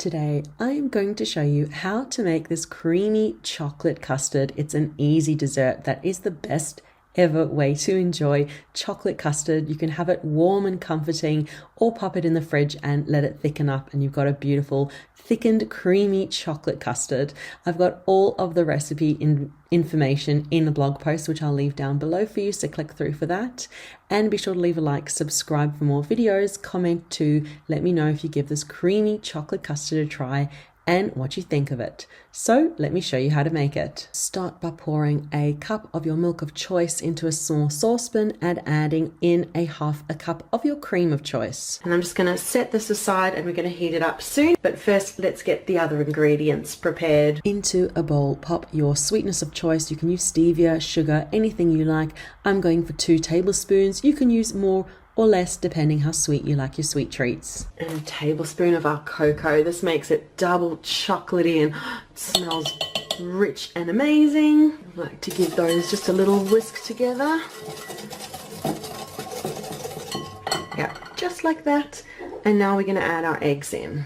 Today I am going to show you how to make this creamy chocolate custard. It's an easy dessert that is the best ever way to enjoy chocolate custard. You can have it warm and comforting or pop it in the fridge and let it thicken up and you've got a beautiful thickened creamy chocolate custard. I've got all of the recipe information in the blog post, which I'll leave down below for you, so click through for that. And be sure to leave a like, subscribe for more videos, comment to let me know if you give this creamy chocolate custard a try and what you think of it. So let me show you how to make it. Start by pouring a cup of your milk of choice into a small saucepan and adding in half a cup of your cream of choice. And I'm just going to set this aside and we're going to heat it up soon. But first, let's get the other ingredients prepared. Into a bowl, pop your sweetness of choice. You can use stevia, sugar, anything you like. I'm going for 2 tablespoons. You can use more or less depending how sweet you like your sweet treats. And a tablespoon of our cocoa. This makes it double chocolatey and it smells rich and amazing. I like to give those just a little whisk together. Yeah, just like that. And now we're going to add our eggs in.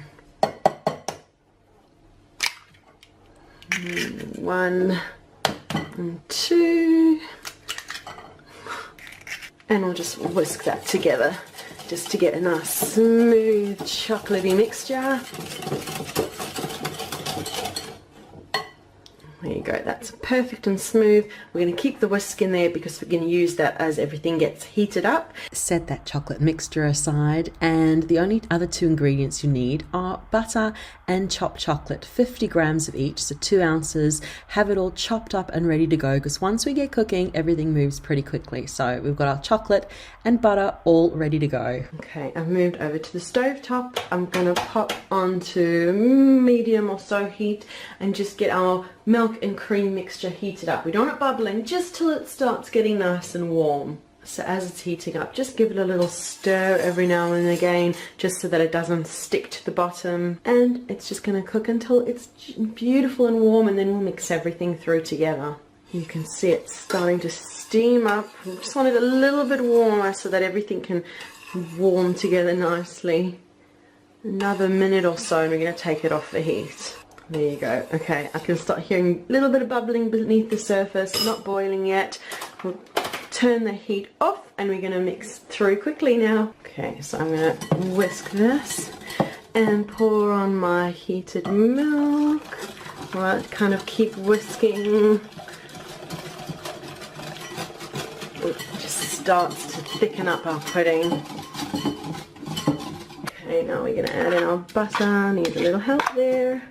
1 and 2. And I'll just whisk that together just to get a nice smooth chocolatey mixture. There you go, that's perfect and smooth. We're going to keep the whisk in there because we're going to use that as everything gets heated up. Set that chocolate mixture aside, and the only other 2 ingredients you need are butter and chopped chocolate, 50 grams of each, so 2 ounces. Have it all chopped up and ready to go because once we get cooking, everything moves pretty quickly. So we've got our chocolate and butter all ready to go. Okay, I've moved over to the stove top. I'm going to pop onto medium or so heat and just get our milk and cream mixture heated up. We don't want it bubbling, just till it starts getting nice and warm. So as it's heating up, just give it a little stir every now and again, just so that it doesn't stick to the bottom. And it's just going to cook until it's beautiful and warm, and then we'll mix everything through together. You can see it starting to steam up. I just want it a little bit warmer so that everything can warm together nicely. Another minute or so and we're going to take it off the heat. There you go. Okay, I can start hearing a little bit of bubbling beneath the surface, not boiling yet. We'll turn the heat off and we're going to mix through quickly now. Okay, so I'm going to whisk this and pour on my heated milk. Right, kind of keep whisking. It just starts to thicken up our pudding. Okay, now we're going to add in our butter. Need a little help there.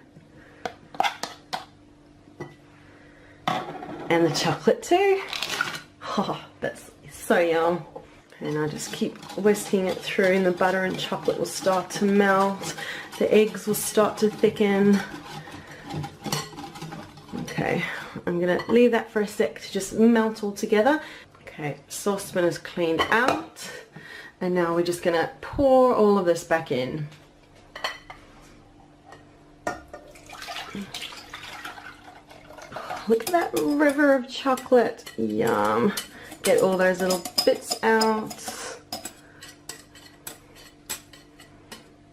And the chocolate too. Oh, that's so yum. And I just keep whisking it through and the butter and chocolate will start to melt. The eggs will start to thicken. Okay, I'm going to leave that for a sec to just melt all together. Okay, saucepan is cleaned out. And now we're just going to pour all of this back in. Look at that river of chocolate. Yum. Get all those little bits out.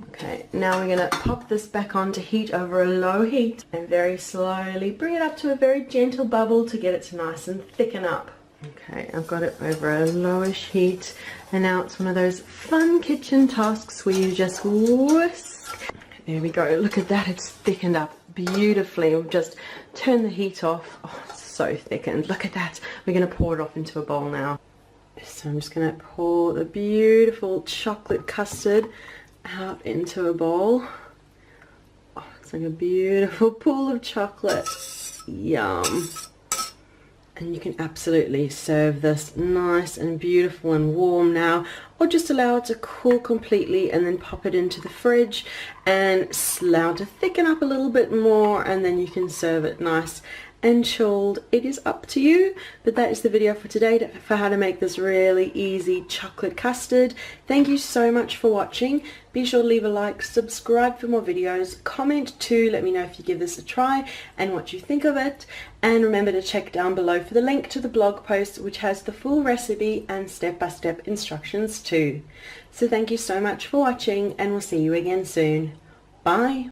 Okay, now we're going to pop this back on to heat over a low heat and very slowly bring it up to a very gentle bubble to get it to nice and thicken up. Okay, I've got it over a lowish heat and now it's one of those fun kitchen tasks where you just whisk. There we go. Look at that. It's thickened up beautifully. We'll just turn the heat off. Oh, it's so thickened. Look at that. We're going to pour it off into a bowl now. So I'm just going to pour the beautiful chocolate custard out into a bowl. Oh, it's like a beautiful pool of chocolate. Yum. And you can absolutely serve this nice and beautiful and warm now, or just allow it to cool completely and then pop it into the fridge and allow it to thicken up a little bit more, and then you can serve it nice and chilled. It is up to you, but that is the video for today for how to make this really easy chocolate custard. Thank you so much for watching. Be sure to leave a like, subscribe for more videos, comment too, let me know if you give this a try and what you think of it, and remember to check down below for the link to the blog post which has the full recipe and step-by-step instructions too. So thank you so much for watching and we'll see you again soon. Bye!